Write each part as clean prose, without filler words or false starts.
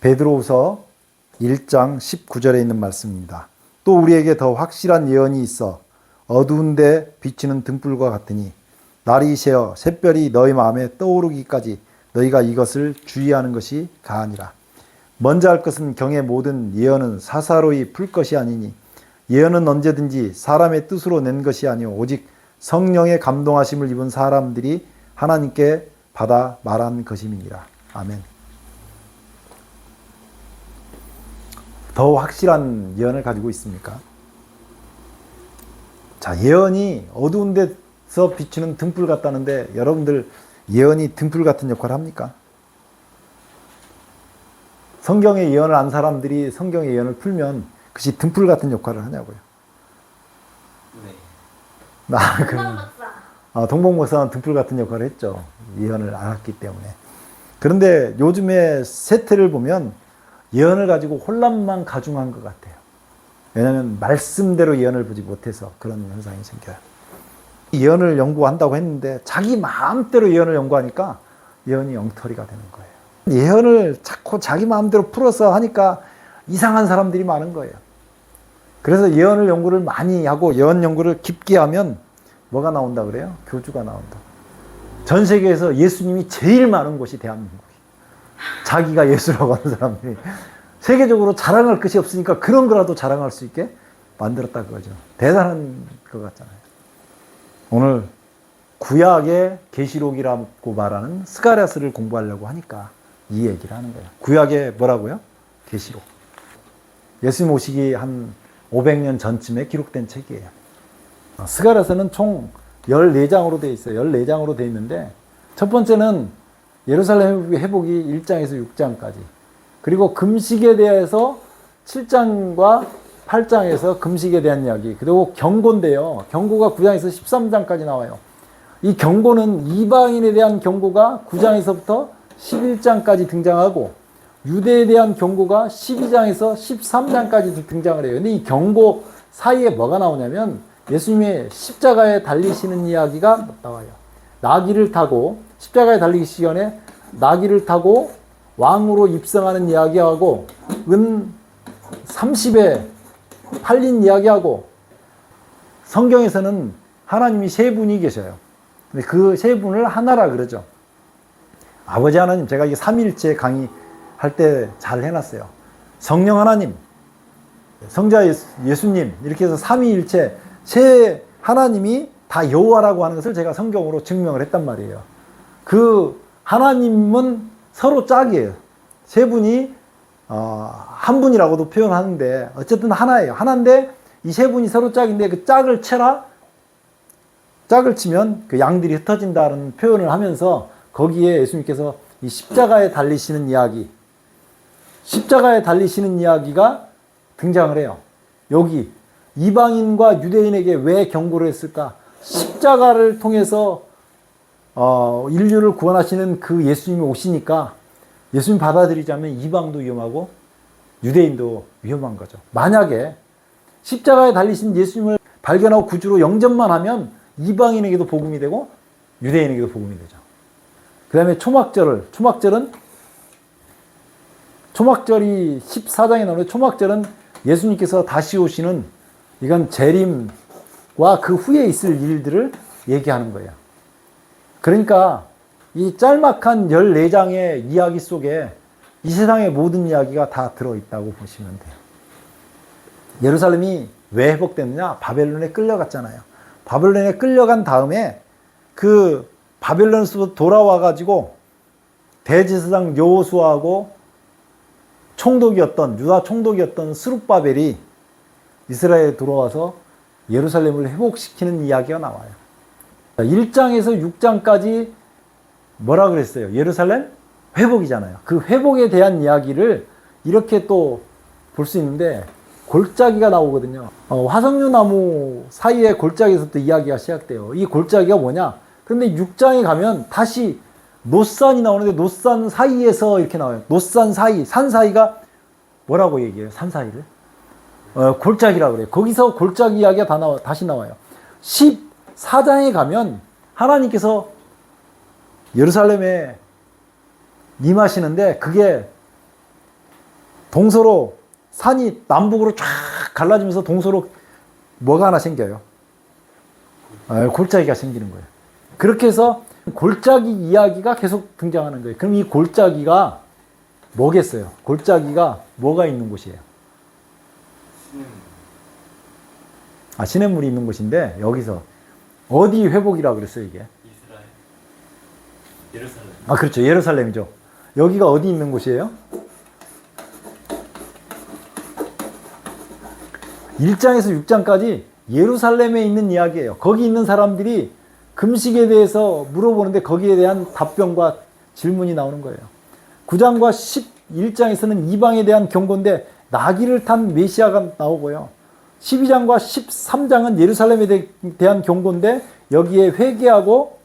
베드로후서 1장 19절에 있는 말씀입니다. 또 우리에게 더 확실한 예언이 있어 어두운 데 비치는 등불과 같으니 날이 새어 샛별이 너희 마음에 떠오르기까지 너희가 이것을 주의하는 것이 가하니라. 먼저 할 것은 경의 모든 예언은 사사로이 풀 것이 아니니 예언은 언제든지 사람의 뜻으로 낸 것이 아니오 오직 성령의 감동하심을 입은 사람들이 하나님께 받아 말한 것임이니라. 아멘. 더 확실한 예언을 가지고 있습니까? 자, 예언이 어두운 데서 비추는 등불 같다는데 여러분들 예언이 등불 같은 역할을 합니까? 성경의 예언을 안 사람들이 성경의 예언을 풀면 그것이 등불 같은 역할을 하냐고요. 네. 동봉 목사는 등불 같은 역할을 했죠. 예언을 알았기 때문에. 그런데 요즘의 세태를 보면 예언을 가지고 혼란만 가중한 것 같아요. 왜냐하면 말씀대로 예언을 보지 못해서 그런 현상이 생겨요. 예언을 연구한다고 했는데 자기 마음대로 예언을 연구하니까 예언이 엉터리가 되는 거예요. 예언을 자꾸 자기 마음대로 풀어서 하니까 이상한 사람들이 많은 거예요. 그래서 예언을 연구를 많이 하고 예언 연구를 깊게 하면 뭐가 나온다 그래요? 교주가 나온다. 전 세계에서 예수님이 제일 많은 곳이 대한민국이에요. 자기가 예수라고 하는 사람들이 세계적으로 자랑할 것이 없으니까 그런 거라도 자랑할 수 있게 만들었다 그거죠. 대단한 것 같잖아요. 오늘 구약의 계시록이라고 말하는 스가랴스를 공부하려고 하니까 이 얘기를 하는 거예요. 구약의 뭐라고요? 계시록. 예수님 오시기 한 500년 전쯤에 기록된 책이에요. 스가랴서는 총 14장으로 되어 있어요. 14장으로 되어 있는데 첫 번째는 예루살렘 회복이 1장에서 6장까지, 그리고 금식에 대해서 7장과 8장에서 금식에 대한 이야기, 그리고 경고인데요. 경고가 9장에서 13장까지 나와요. 이 경고는 이방인에 대한 경고가 9장에서부터 11장까지 등장하고 유대에 대한 경고가 12장에서 13장까지 등장을 해요. 근데 이 경고 사이에 뭐가 나오냐면 예수님의 십자가에 달리시는 이야기가 나와요. 나귀를 타고 십자가에 달리기 시간에 나귀를 타고 왕으로 입성하는 이야기하고 은 30에 팔린 이야기하고, 성경에서는 하나님이 세 분이 계셔요. 근데 그 세 분을 하나라 그러죠. 아버지 하나님, 제가 이게 삼위일체 강의할 때 잘 해놨어요. 성령 하나님, 성자 예수님, 이렇게 해서 삼위일체 세 하나님이 다 여호와라고 하는 것을 제가 성경으로 증명을 했단 말이에요. 그 하나님은 서로 짝이에요. 세 분이 한 분이라고도 표현하는데 어쨌든 하나예요. 하나인데 이 세 분이 서로 짝인데 그 짝을 쳐라. 짝을 치면 그 양들이 흩어진다는 표현을 하면서 거기에 예수님께서 이 십자가에 달리시는 이야기, 십자가에 달리시는 이야기가 등장을 해요. 여기 이방인과 유대인에게 왜 경고를 했을까? 십자가를 통해서 인류를 구원하시는 그 예수님이 오시니까 예수님 받아들이자면 이방도 위험하고 유대인도 위험한 거죠. 만약에 십자가에 달리신 예수님을 발견하고 구주로 영접만 하면 이방인에게도 복음이 되고 유대인에게도 복음이 되죠. 그 다음에 초막절은 초막절이 14장에 나오는데 초막절은 예수님께서 다시 오시는, 이건 재림과 그 후에 있을 일들을 얘기하는 거예요. 그러니까 이 짤막한 14장의 이야기 속에 이 세상의 모든 이야기가 다 들어있다고 보시면 돼요. 예루살렘이 왜 회복됐느냐? 바벨론에 끌려갔잖아요. 바벨론에 끌려간 다음에 그 바벨론에서 돌아와가지고 대제사장 여호수아하고 총독이었던, 유다 총독이었던 스룹바벨이 이스라엘에 들어와서 예루살렘을 회복시키는 이야기가 나와요. 1장에서 6장까지 뭐라 그랬어요? 예루살렘 회복이잖아요. 그 회복에 대한 이야기를 이렇게 또 볼 수 있는데 골짜기가 나오거든요. 화석류 나무 사이에 골짜기에서 또 이야기가 시작돼요. 이 골짜기가 뭐냐? 근데 6장에 가면 다시 노산이 나오는데 노산 사이에서 이렇게 나와요. 노산 사이, 산 사이가 뭐라고 얘기해요? 산 사이를? 골짜기라고 그래요. 거기서 골짜기 이야기가 다시 나와요. 14장에 가면 하나님께서 예루살렘에 임하시는데 그게 동서로 산이 남북으로 쫙 갈라지면서 동서로 뭐가 하나 생겨요. 골짜기가 생기는 거예요. 그렇게 해서 골짜기 이야기가 계속 등장하는 거예요. 그럼 이 골짜기가 뭐겠어요? 골짜기가 뭐가 있는 곳이에요? 시냇물이 있는 곳인데 여기서 어디 회복이라고 그랬어요 이게? 이스라엘, 예루살렘. 그렇죠. 예루살렘이죠. 여기가 어디 있는 곳이에요? 1장에서 6장까지 예루살렘에 있는 이야기예요. 거기 있는 사람들이 금식에 대해서 물어보는데 거기에 대한 답변과 질문이 나오는 거예요. 9장과 11장에서는 이방에 대한 경고인데 나귀를 탄 메시아가 나오고요. 12장과 13장은 예루살렘에 대한 경고인데 여기에 회개하고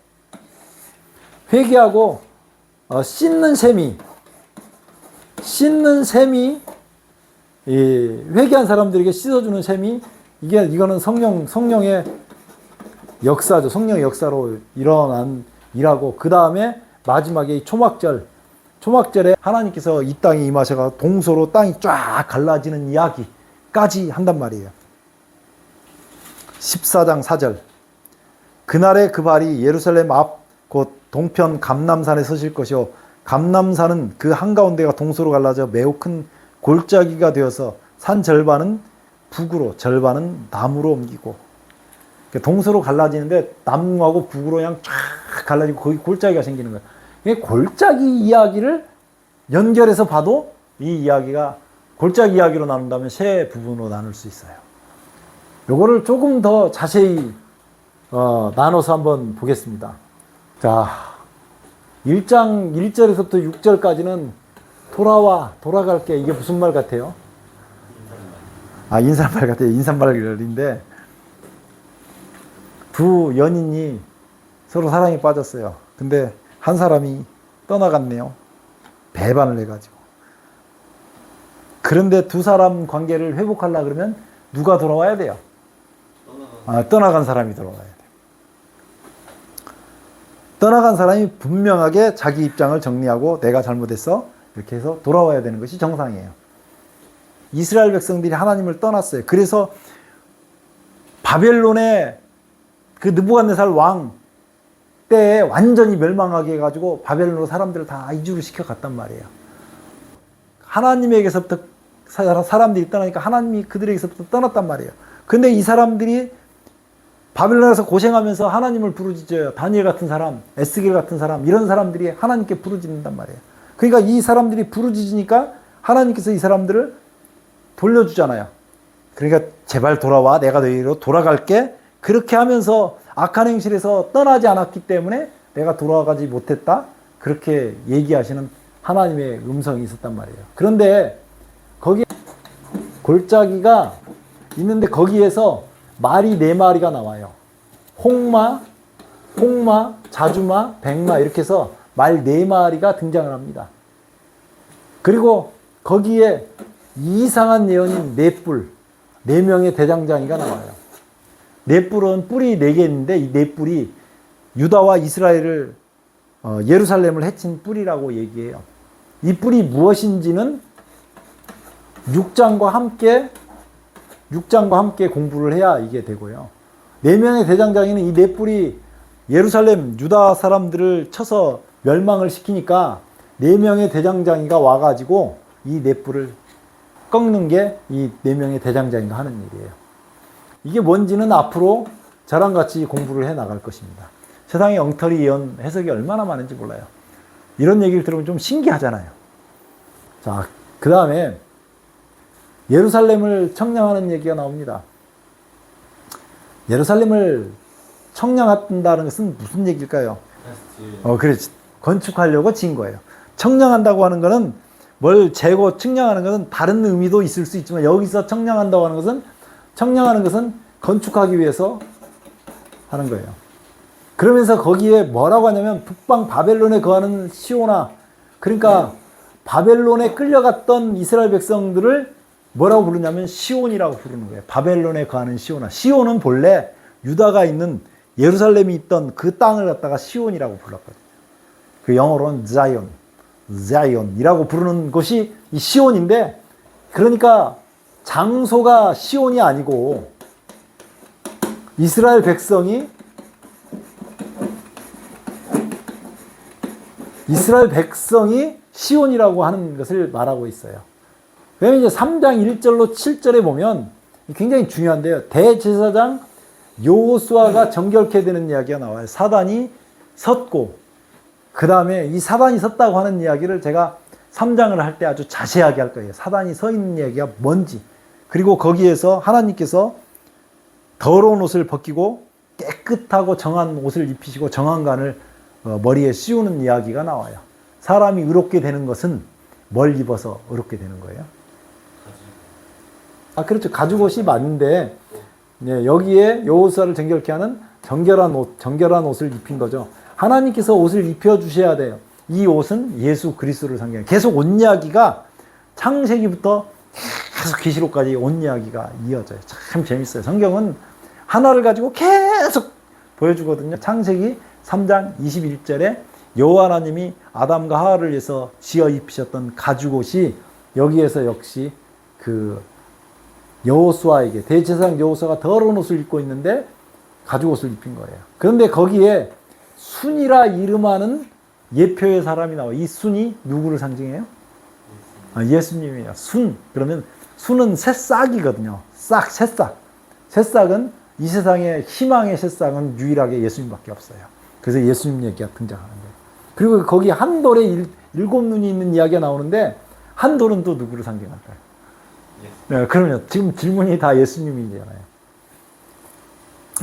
씻는 셈이 회개한 사람들에게 씻어주는 셈이 이거는 성령의 역사죠. 성령의 역사로 일어난 일하고 그 다음에 마지막에 이 초막절에 하나님께서 이 땅에 임하셔서 동서로 땅이 쫙 갈라지는 이야기까지 한단 말이에요. 14장 4절 그날에 그 발이 예루살렘 앞 곧 동편 감람산에 서실 것이요 감람산은 그 한가운데가 동서로 갈라져 매우 큰 골짜기가 되어서 산 절반은 북으로 절반은 남으로 옮기고 동서로 갈라지는데 남하고 북으로 그냥 쫙 갈라지고 거기 골짜기가 생기는 거예요. 골짜기 이야기를 연결해서 봐도 이 이야기가 골짜기 이야기로 나눈다면 세 부분으로 나눌 수 있어요. 요거를 조금 더 자세히 나눠서 한번 보겠습니다. 자, 1장 1절에서부터 6절까지는 돌아갈게. 이게 무슨 말 같아요? 인사말 같아요. 인사말인데 두 연인이 서로 사랑에 빠졌어요. 근데 한 사람이 떠나갔네요. 배반을 해가지고. 그런데 두 사람 관계를 회복하려고 그러면 누가 돌아와야 돼요? 떠나간 사람이 돌아와야 돼요. 떠나간 사람이 분명하게 자기 입장을 정리하고 내가 잘못했어. 이렇게 해서 돌아와야 되는 것이 정상이에요. 이스라엘 백성들이 하나님을 떠났어요. 그래서 바벨론의 그 느부갓네살 왕 때에 완전히 멸망하게 해가지고 바벨론으로 사람들을 다 이주를 시켜갔단 말이에요. 하나님에게서부터 사람들이 떠나니까 하나님이 그들에게서부터 떠났단 말이에요. 근데 이 사람들이 바벨론에서 고생하면서 하나님을 부르짖어요. 다니엘 같은 사람, 에스겔 같은 사람, 이런 사람들이 하나님께 부르짖는단 말이에요. 그러니까 이 사람들이 부르짖으니까 하나님께서 이 사람들을 돌려주잖아요. 그러니까 제발 돌아와. 내가 너희로 돌아갈게. 그렇게 하면서 악한 행실에서 떠나지 않았기 때문에 내가 돌아가지 못했다. 그렇게 얘기하시는 하나님의 음성이 있었단 말이에요. 그런데 거기에 골짜기가 있는데 거기에서 말이 4마리가 나와요. 홍마, 자주마, 백마 이렇게 해서 말 4마리가 등장을 합니다. 그리고 거기에 이상한 예언인 넷뿔, 4명의 대장장이가 나와요. 넷뿔은 뿔이 4개 있는데 이 넷뿔이 유다와 이스라엘을 예루살렘을 해친 뿔이라고 얘기해요. 이 뿔이 무엇인지는 6장과 함께 공부를 해야 이게 되고요. 4명의 대장장이는 이 넷뿔이 예루살렘 유다 사람들을 쳐서 멸망을 시키니까 4명의 대장장이가 와가지고 이 넷뿔을 꺾는 게 이 4명의 대장장이가 하는 일이에요. 이게 뭔지는 앞으로 저랑 같이 공부를 해 나갈 것입니다. 세상에 엉터리 예언 해석이 얼마나 많은지 몰라요. 이런 얘기를 들으면 좀 신기하잖아요. 자, 그 다음에 예루살렘을 청량하는 얘기가 나옵니다. 예루살렘을 청량한다는 것은 무슨 얘기일까요? 그렇지. 건축하려고 지은 거예요. 청량한다고 하는 것은 뭘 재고 측량하는 것은 다른 의미도 있을 수 있지만 여기서 청량한다고 하는 것은 건축하기 위해서 하는 거예요. 그러면서 거기에 뭐라고 하냐면 북방 바벨론에 거하는 시온아, 그러니까 바벨론에 끌려갔던 이스라엘 백성들을 뭐라고 부르냐면 시온이라고 부르는 거예요. 바벨론에 거하는 시온아. 시온은 본래 유다가 있는 예루살렘이 있던 그 땅을 갖다가 시온이라고 불렀거든요. 그 영어로는 자이온이라고 부르는 곳이 이 시온인데 그러니까 장소가 시온이 아니고 이스라엘 백성이 시온이라고 하는 것을 말하고 있어요. 왜냐면 이제 3장 1절로 7절에 보면 굉장히 중요한데요. 대제사장 여호수아가 정결케 되는 이야기가 나와요. 사단이 섰고, 그 다음에 이 사단이 섰다고 하는 이야기를 제가 3장을 할 때 아주 자세하게 할 거예요. 사단이 서 있는 이야기가 뭔지. 그리고 거기에서 하나님께서 더러운 옷을 벗기고 깨끗하고 정한 옷을 입히시고 정한 간을 머리에 씌우는 이야기가 나와요. 사람이 의롭게 되는 것은 뭘 입어서 의롭게 되는 거예요? 아, 그렇죠. 가죽옷이 맞는데, 예, 여기에 여호수아를 정결케 하는 정결한 옷을 입힌 거죠. 하나님께서 옷을 입혀주셔야 돼요. 이 옷은 예수 그리스도를 상징해요. 계속 옷 이야기가 창세기부터 계속 계시록까지 옷 이야기가 이어져요. 참 재밌어요. 성경은 하나를 가지고 계속 보여주거든요. 창세기 3장 21절에 여호와 하나님이 아담과 하와를 위해서 지어 입히셨던 가죽옷이 여기에서 역시 그 여호수아에게, 대제사장 여호수아가 더러운 옷을 입고 있는데 가죽옷을 입힌 거예요. 그런데 거기에 순이라 이름하는 예표의 사람이 나와요. 이 순이 누구를 상징해요? 예수님이에요. 순. 그러면 순은 새싹이거든요. 새싹. 새싹은 이 세상의 희망의 새싹은 유일하게 예수님밖에 없어요. 그래서 예수님 얘기가 등장하는 거예요. 그리고 거기 한 돌에 7눈이 있는 이야기가 나오는데 한 돌은 또 누구를 상징할까요? 네, 그러면 지금 질문이 다 예수님이잖아요.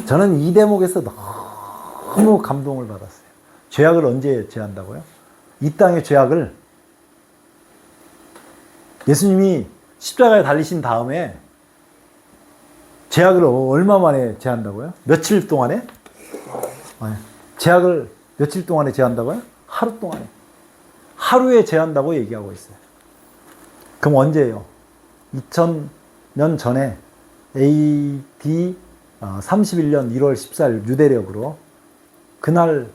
저는 이 대목에서 너무 감동을 받았어요. 죄악을 언제 제한다고요? 이 땅의 죄악을 예수님이 십자가에 달리신 다음에 죄악을 얼마 만에 제한다고요? 며칠 동안에? 죄악을 며칠 동안에 제한다고요? 하루 동안에. 하루에 제한다고 얘기하고 있어요. 그럼 언제예요? 2000년 전에 AD 31년 1월 14일 유대력으로 그날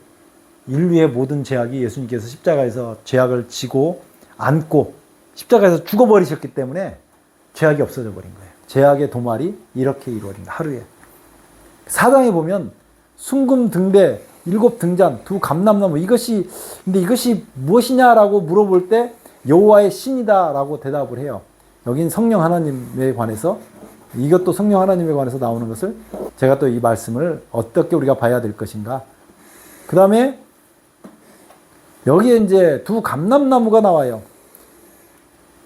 인류의 모든 죄악이 예수님께서 십자가에서 죄악을 지고 안고 십자가에서 죽어버리셨기 때문에 죄악이 없어져 버린 거예요. 죄악의 도말이 이렇게 이루어진 거예요. 하루에. 사장에 보면 순금 등대 7등잔 2감람나무 근데 이것이 무엇이냐라고 물어볼 때 여호와의 신이다라고 대답을 해요. 여긴 성령 하나님에 관해서, 이것도 성령 하나님에 관해서 나오는 것을 제가 또 이 말씀을 어떻게 우리가 봐야 될 것인가. 그 다음에 여기에 이제 2감람나무가 나와요.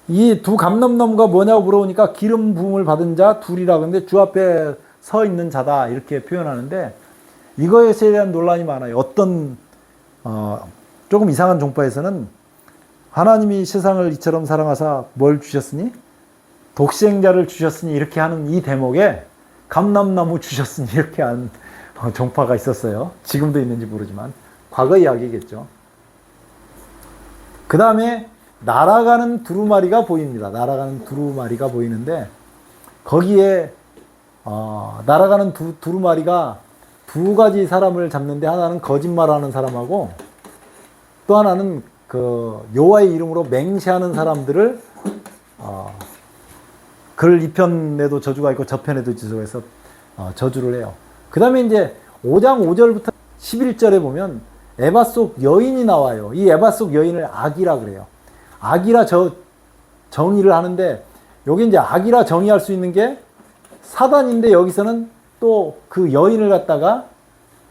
이 2감람나무가 뭐냐고 물어보니까 기름 부음을 받은 자 둘이라. 근데 주 앞에 서 있는 자다 이렇게 표현하는데 이거에 대한 논란이 많아요. 어떤 조금 이상한 종파에서는 하나님이 세상을 이처럼 사랑하사 뭘 주셨으니? 독생자를 주셨으니 이렇게 하는 이 대목에 감람나무 주셨으니 이렇게 하는 종파가 있었어요. 지금도 있는지 모르지만 과거 이야기겠죠. 그 다음에 날아가는 두루마리가 보입니다. 날아가는 두루마리가 보이는데 거기에 날아가는 두루마리가 두 가지 사람을 잡는데 하나는 거짓말하는 사람하고 또 하나는 그 여호와의 이름으로 맹세하는 사람들을 글 2편에도 저주가 있고 저편에도 저주가 있어 저주를 해요. 그 다음에 이제 5장 5절부터 11절에 보면 에바 속 여인이 나와요. 이 에바 속 여인을 아기라 그래요. 아기라 정의를 하는데 여기 이제 아기라 정의할 수 있는 게 사단인데 여기서는 또 그 여인을 갖다가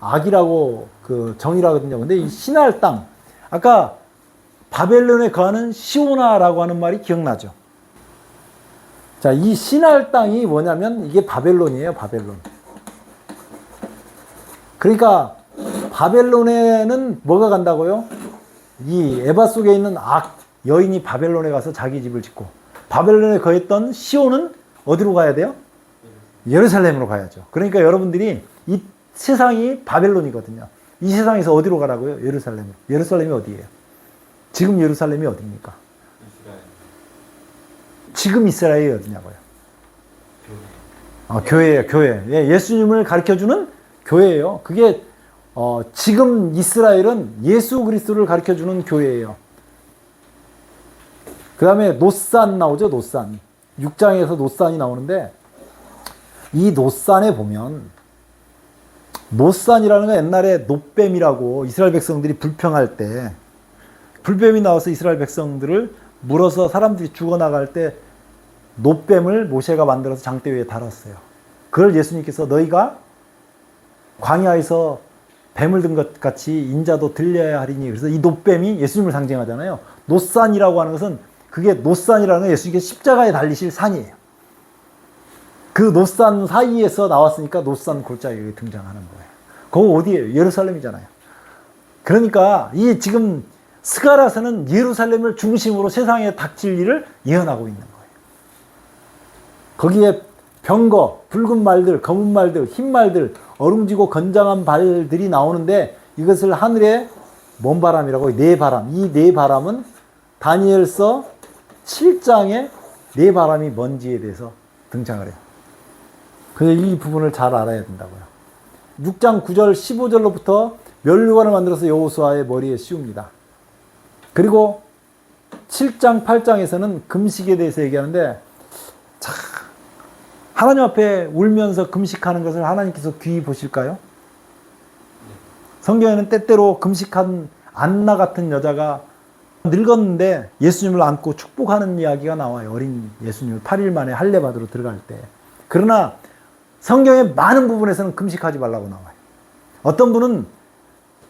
아기라고 그 정의하거든요. 근데 이 신할 땅, 아까 바벨론에 거하는 시오나라고 하는 말이 기억나죠? 자, 이 신할 땅이 뭐냐면 이게 바벨론이에요, 바벨론. 그러니까 바벨론에는 뭐가 간다고요? 이 에바 속에 있는 여인이 바벨론에 가서 자기 집을 짓고, 바벨론에 거했던 시온은 어디로 가야 돼요? 예루살렘으로 가야죠. 그러니까 여러분들이 이 세상이 바벨론이거든요. 이 세상에서 어디로 가라고요? 예루살렘. 예루살렘이 어디예요? 지금 예루살렘이 어디입니까? 지금 이스라엘이 어디냐고요? 교회예요, 교회. 예, 예수님을 가르쳐주는 교회예요. 그게 지금 이스라엘은 예수 그리스도를 가르쳐주는 교회예요. 그 다음에 노산 나오죠, 노산. 6장에서 노산이 나오는데 이 노산에 보면 노산이라는 건 옛날에 노뱀이라고 이스라엘 백성들이 불평할 때 불뱀이 나와서 이스라엘 백성들을 물어서 사람들이 죽어나갈 때 노뱀을 모세가 만들어서 장대 위에 달았어요. 그걸 예수님께서 너희가 광야에서 뱀을 든 것 같이 인자도 들려야 하리니, 그래서 이 노뱀이 예수님을 상징하잖아요. 노산이라고 하는 것은 그게 노산이라는 건 예수님께서 십자가에 달리실 산이에요. 그 노산 사이에서 나왔으니까 노산 골짜기에 등장하는 거예요. 그거 어디예요? 예루살렘이잖아요. 그러니까 이 지금 스가랴서는 예루살렘을 중심으로 세상에 닥칠 일을 예언하고 있는 거예요. 거기에 병거, 붉은 말들, 검은 말들, 흰 말들, 어룽지고 건장한 발들이 나오는데 이것을 하늘의 먼 바람이라고 해요. 네 바람. 이 네 바람은 다니엘서 7장에 네 바람이 뭔지에 대해서 등장을 해요. 그래서 이 부분을 잘 알아야 된다고요. 6장 9절 15절로부터 멸류관을 만들어서 여호수아의 머리에 씌웁니다. 그리고 7장 8장에서는 금식에 대해서 얘기하는데 참 하나님 앞에 울면서 금식하는 것을 하나님께서 귀히 보실까요? 성경에는 때때로 금식한 안나 같은 여자가 늙었는데 예수님을 안고 축복하는 이야기가 나와요. 어린 예수님을 8일 만에 할례 받으러 들어갈 때. 그러나 성경의 많은 부분에서는 금식하지 말라고 나와요. 어떤 분은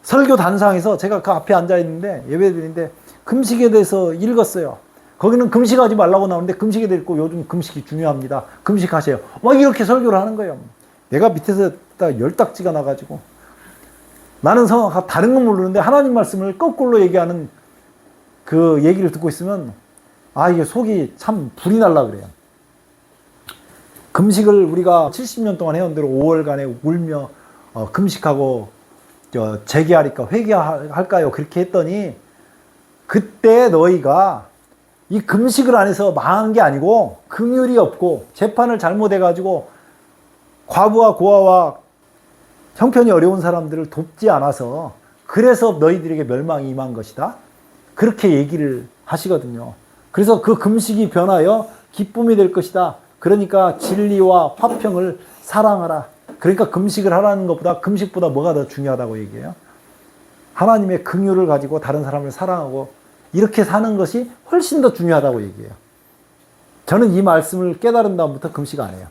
설교 단상에서 제가 그 앞에 앉아 있는데 예배드리는데 금식에 대해서 읽었어요. 거기는 금식하지 말라고 나오는데 금식에 대해 있고 요즘 금식이 중요합니다. 금식하세요. 막 이렇게 설교를 하는 거예요. 내가 밑에서 딱 열딱지가 나가지고 나는 다른 건 모르는데 하나님 말씀을 거꾸로 얘기하는 그 얘기를 듣고 있으면 이게 속이 참 불이 날라 그래요. 금식을 우리가 70년 동안 해온 대로 5월간에 울며 금식하고 재개하니까 회개할까요? 그렇게 했더니 그때 너희가 이 금식을 안 해서 망한 게 아니고 긍휼이 없고 재판을 잘못해가지고 과부와 고아와 형편이 어려운 사람들을 돕지 않아서 그래서 너희들에게 멸망이 임한 것이다. 그렇게 얘기를 하시거든요. 그래서 그 금식이 변하여 기쁨이 될 것이다. 그러니까 진리와 화평을 사랑하라. 그러니까 금식을 하라는 것보다 금식보다 뭐가 더 중요하다고 얘기해요? 하나님의 긍휼을 가지고 다른 사람을 사랑하고 이렇게 사는 것이 훨씬 더 중요하다고 얘기해요. 저는 이 말씀을 깨달은 다음부터 금식 안 해요.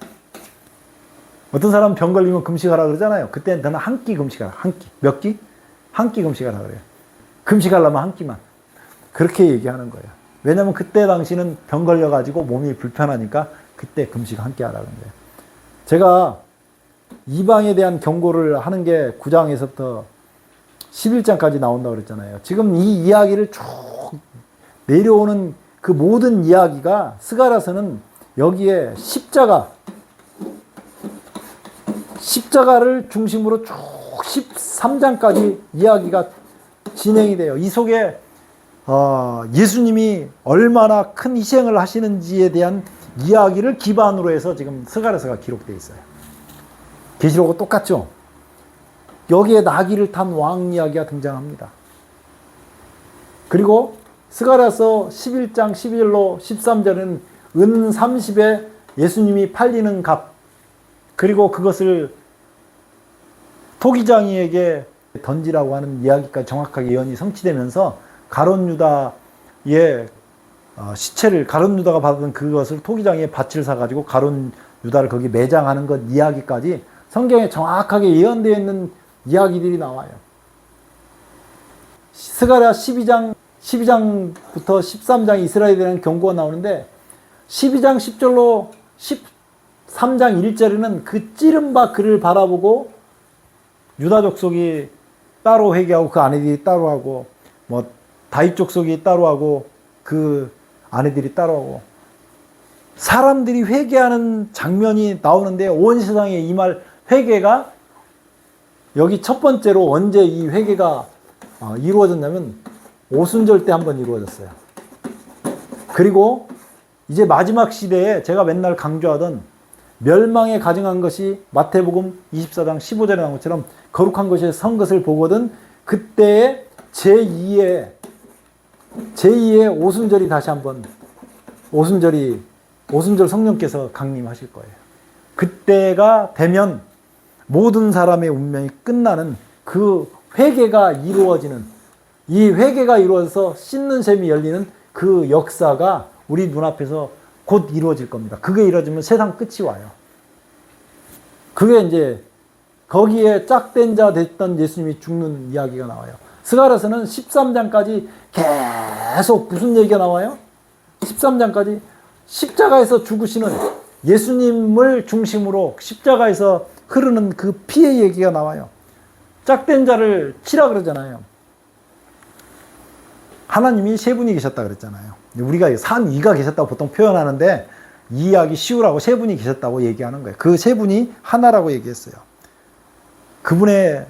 어떤 사람은 병 걸리면 금식하라 그러잖아요. 그때는 저는 한 끼 금식하라. 한 끼. 몇 끼? 한 끼 금식하라 그래요. 금식하려면 한 끼만. 그렇게 얘기하는 거예요. 왜냐하면 그때 당시는 병 걸려가지고 몸이 불편하니까 그때 금식 한 끼 하라는 거예요. 제가 이방에 대한 경고를 하는 게 9장에서부터 11장까지 나온다고 그랬잖아요. 지금 이 이야기를 쭉 내려오는 그 모든 이야기가 스가랴서는 여기에 십자가를 중심으로 쭉 13장까지 이야기가 진행이 돼요. 이 속에 예수님이 얼마나 큰 희생을 하시는지에 대한 이야기를 기반으로 해서 지금 스가랴서가 기록되어 있어요. 계시록과 똑같죠? 여기에 나귀를 탄 왕 이야기가 등장합니다. 그리고 스가랴서 11장 11절로 13절은 은 30에 예수님이 팔리는 값, 그리고 그것을 토기장이에게 던지라고 하는 이야기까지 정확하게 예언이 성취되면서 가룟 유다의 시체를, 가룟 유다가 받은 그것을 토기장에 밭을 사가지고 가룟 유다를 거기 매장하는 것 이야기까지 성경에 정확하게 예언되어 있는 이야기들이 나와요. 스가랴 12장부터 13장 이스라엘에 대한 경고가 나오는데 12장 10절로 13장 1절에는 그 찌른 바 그를 바라보고 유다 족속이 따로 회개하고 그 아내들이 따로 하고 뭐 다윗 족속이 따로 하고 그 아내들이 따로 하고 사람들이 회개하는 장면이 나오는데 온 세상에 이 말 회개가 여기 첫 번째로 언제 이 회개가 이루어졌냐면 오순절 때 한번 이루어졌어요. 그리고 이제 마지막 시대에 제가 맨날 강조하던 멸망에 가증한 것이 마태복음 24장 15절에 나온 것처럼 거룩한 것이 선 것을 보거든 그때의 제2의 오순절이 다시 한번 오순절이 오순절 성령께서 강림하실 거예요. 그때가 되면 모든 사람의 운명이 끝나는 그 회개가 이루어지는, 이 회개가 이루어져서 씻는 셈이 열리는 그 역사가 우리 눈앞에서 곧 이루어질 겁니다. 그게 이루어지면 세상 끝이 와요. 그게 이제 거기에 짝된 자 됐던 예수님이 죽는 이야기가 나와요. 스가랴서는 13장까지 계속 무슨 얘기가 나와요? 13장까지 십자가에서 죽으시는 예수님을 중심으로 십자가에서 흐르는 그 피의 얘기가 나와요. 짝된 자를 치라 그러잖아요. 하나님이 세 분이 계셨다 그랬잖아요. 우리가 삼위가 계셨다고 보통 표현하는데 이해하기 쉬우라고 세 분이 계셨다고 얘기하는 거예요. 그 세 분이 하나라고 얘기했어요. 그분의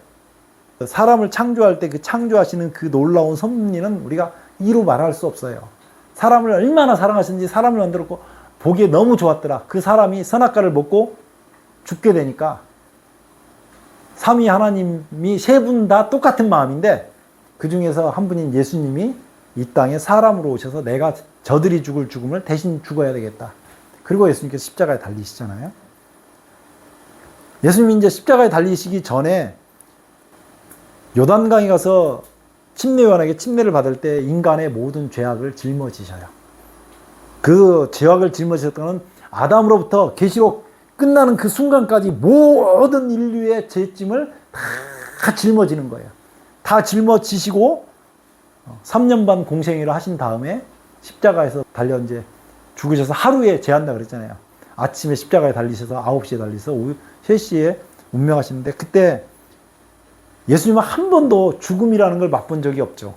사람을 창조할 때 그 창조하시는 그 놀라운 섭리는 우리가 이루 말할 수 없어요. 사람을 얼마나 사랑하시는지 사람을 만들었고 보기에 너무 좋았더라. 그 사람이 선악과를 먹고 죽게 되니까 삼위 하나님이 세 분 다 똑같은 마음인데 그 중에서 한 분인 예수님이 이 땅에 사람으로 오셔서 내가 저들이 죽을 죽음을 대신 죽어야 되겠다. 그리고 예수님께서 십자가에 달리시잖아요. 예수님이 이제 십자가에 달리시기 전에 요단강에 가서 침례요한에게 침례를 받을 때 인간의 모든 죄악을 짊어지셔요. 그 죄악을 짊어지셨던 건 아담으로부터 계시록 끝나는 그 순간까지 모든 인류의 죄짐을 다 짊어지는 거예요. 다 짊어지시고 3년 반 공생애를 하신 다음에 십자가에서 달려 이제 죽으셔서 하루에 제한다 그랬잖아요. 아침에 십자가에 달리셔서 9시에 달리셔서 오후 3시에 운명하시는데 그때 예수님은 한 번도 죽음이라는 걸 맛본 적이 없죠.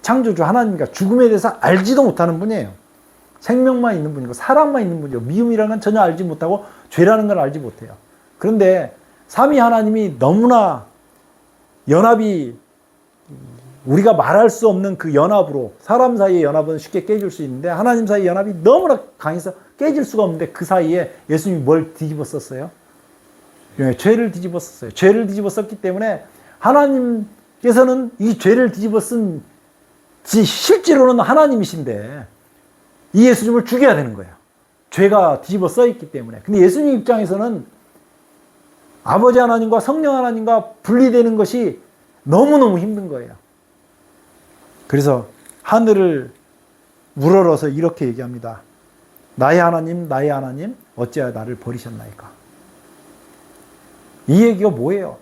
창조주 하나님과 죽음에 대해서 알지도 못하는 분이에요. 생명만 있는 분이고 사랑만 있는 분이죠. 미움이라는 건 전혀 알지 못하고 죄라는 걸 알지 못해요. 그런데 삼위 하나님이 너무나 연합이 우리가 말할 수 없는 그 연합으로 사람 사이의 연합은 쉽게 깨질 수 있는데 하나님 사이의 연합이 너무나 강해서 깨질 수가 없는데 그 사이에 예수님이 뭘 뒤집어 썼어요? 죄를 뒤집어 썼어요. 죄를 뒤집어 썼기 때문에 하나님께서는 이 죄를 뒤집어 쓴 실제로는 하나님이신데 이 예수님을 죽여야 되는 거예요. 죄가 뒤집어 써 있기 때문에. 근데 예수님 입장에서는 아버지 하나님과 성령 하나님과 분리되는 것이 너무너무 힘든 거예요. 그래서 하늘을 우러러서 이렇게 얘기합니다. 나의 하나님, 나의 하나님, 어찌하여 나를 버리셨나이까. 이 얘기가 뭐예요?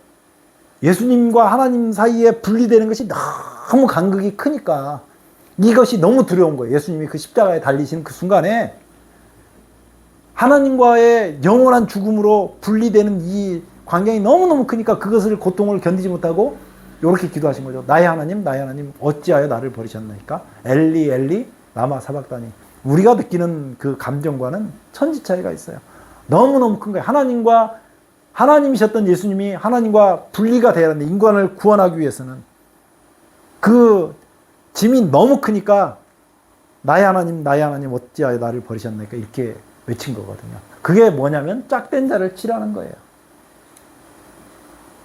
예수님과 하나님 사이에 분리되는 것이 너무 간극이 크니까 이것이 너무 두려운 거예요. 예수님이 그 십자가에 달리시는 그 순간에 하나님과의 영원한 죽음으로 분리되는 이 광경이 너무너무 크니까 그것을 고통을 견디지 못하고 이렇게 기도하신 거죠. 나의 하나님, 나의 하나님, 어찌하여 나를 버리셨나이까? 엘리, 엘리, 라마 사박다니. 우리가 느끼는 그 감정과는 천지 차이가 있어요. 너무너무 큰 거예요. 하나님이셨던 예수님이 하나님과 분리가 되어야 하는데 인간을 구원하기 위해서는 그 짐이 너무 크니까 나의 하나님, 나의 하나님, 어찌하여 나를 버리셨나이까? 이렇게 외친 거거든요. 그게 뭐냐면 짝된 자를 치라는 거예요.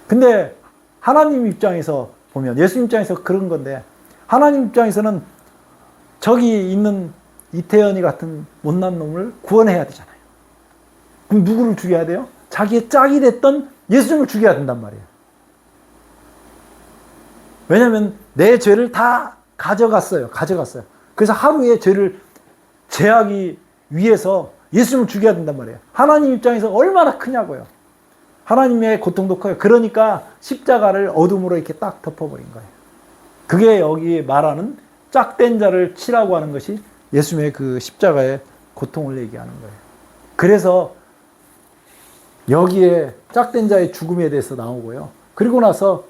근데 하나님 입장에서 보면 예수님 입장에서 그런 건데 하나님 입장에서는 저기 있는 이태연이 같은 못난 놈을 구원해야 되잖아요. 그럼 누구를 죽여야 돼요? 자기의 짝이 됐던 예수님을 죽여야 된단 말이에요. 왜냐하면 내 죄를 다 가져갔어요. 그래서 하루에 죄를 제하기 위해서 예수님을 죽여야 된단 말이에요. 하나님 입장에서 얼마나 크냐고요. 하나님의 고통도 커요. 그러니까 십자가를 어둠으로 이렇게 딱 덮어버린 거예요. 그게 여기 말하는 짝된 자를 치라고 하는 것이 예수님의 그 십자가의 고통을 얘기하는 거예요. 그래서 여기에 짝된 자의 죽음에 대해서 나오고요. 그리고 나서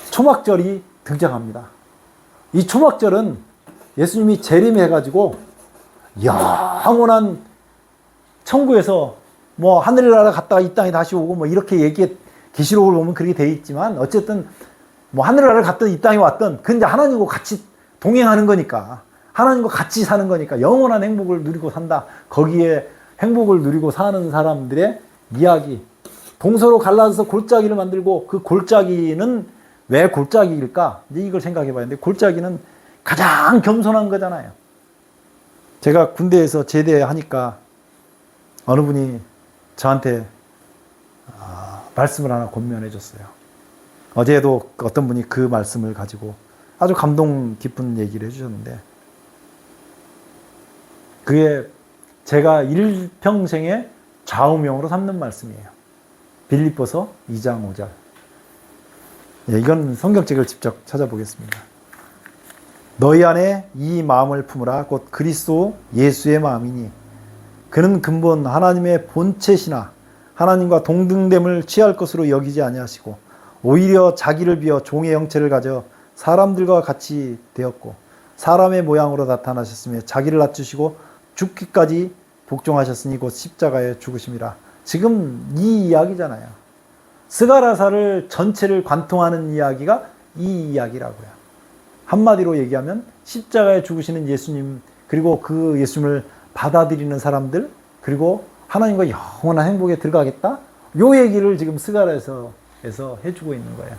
초막절이 등장합니다. 이 초막절은 예수님이 재림해가지고 영원한 천국에서 뭐 하늘나라 갔다가 이 땅에 다시 오고 뭐 이렇게 얘기해 계시록을 보면 그렇게 돼 있지만 어쨌든 뭐 하늘나라를 갔든 이 땅에 왔든 그건 이제 하나님과 같이 동행하는 거니까 하나님과 같이 사는 거니까 영원한 행복을 누리고 산다. 거기에 행복을 누리고 사는 사람들의 이야기. 동서로 갈라져서 골짜기를 만들고 그 골짜기는 왜 골짜기일까? 이제 이걸 생각해 봐야 되는데 골짜기는 가장 겸손한 거잖아요. 제가 군대에서 제대하니까 어느 분이 저한테 말씀을 하나 권면해 줬어요. 어제도 어떤 분이 그 말씀을 가지고 아주 감동 깊은 얘기를 해주셨는데, 그게 제가 일평생의 좌우명으로 삼는 말씀이에요. 빌립보서 2장 5절. 예, 이건 성경책을 직접 찾아보겠습니다. 너희 안에 이 마음을 품으라. 곧 그리스도 예수의 마음이니 그는 근본 하나님의 본체시나 하나님과 동등됨을 취할 것으로 여기지 아니하시고 오히려 자기를 비어 종의 형체를 가져 사람들과 같이 되었고 사람의 모양으로 나타나셨으며 자기를 낮추시고 죽기까지 복종하셨으니 곧 십자가에 죽으심이라. 지금 이 이야기잖아요. 스가랴사를 전체를 관통하는 이야기가 이 이야기라고요. 한마디로 얘기하면 십자가에 죽으시는 예수님, 그리고 그 예수님을 받아들이는 사람들, 그리고 하나님과 영원한 행복에 들어가겠다? 요 얘기를 지금 스가랴서에서 해주고 있는 거예요.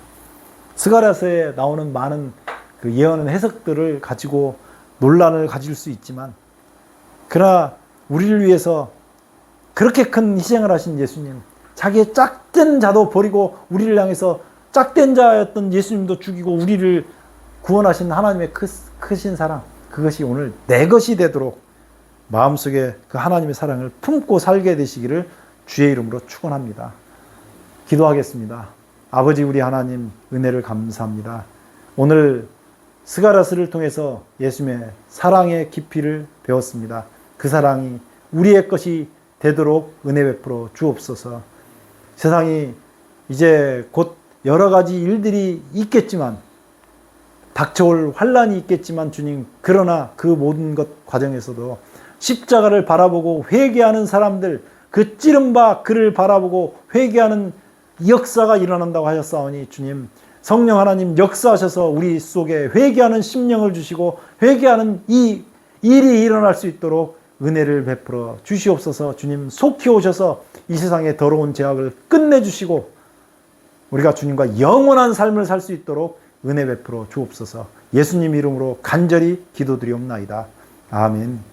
스가랴서에 나오는 많은 그 예언의 해석들을 가지고 논란을 가질 수 있지만, 그러나 우리를 위해서 그렇게 큰 희생을 하신 예수님, 자기의 짝된 자도 버리고 우리를 향해서 짝된 자였던 예수님도 죽이고 우리를 구원하신 하나님의 크신 사랑, 그것이 오늘 내 것이 되도록 마음속에 그 하나님의 사랑을 품고 살게 되시기를 주의 이름으로 축원합니다. 기도하겠습니다. 아버지 우리 하나님, 은혜를 감사합니다. 오늘 스가랴서를 통해서 예수님의 사랑의 깊이를 배웠습니다. 그 사랑이 우리의 것이 되도록 은혜 베풀어 주옵소서. 세상이 이제 곧 여러 가지 일들이 있겠지만, 닥쳐올 환란이 있겠지만 주님, 그러나 그 모든 것 과정에서도 십자가를 바라보고 회개하는 사람들, 그 찌른 바 그를 바라보고 회개하는 역사가 일어난다고 하셨사오니 주님, 성령 하나님 역사하셔서 우리 속에 회개하는 심령을 주시고 회개하는 이 일이 일어날 수 있도록 은혜를 베풀어 주시옵소서. 주님, 속히 오셔서 이 세상의 더러운 죄악을 끝내주시고 우리가 주님과 영원한 삶을 살 수 있도록 은혜 베풀어 주옵소서. 예수님 이름으로 간절히 기도드리옵나이다. 아멘.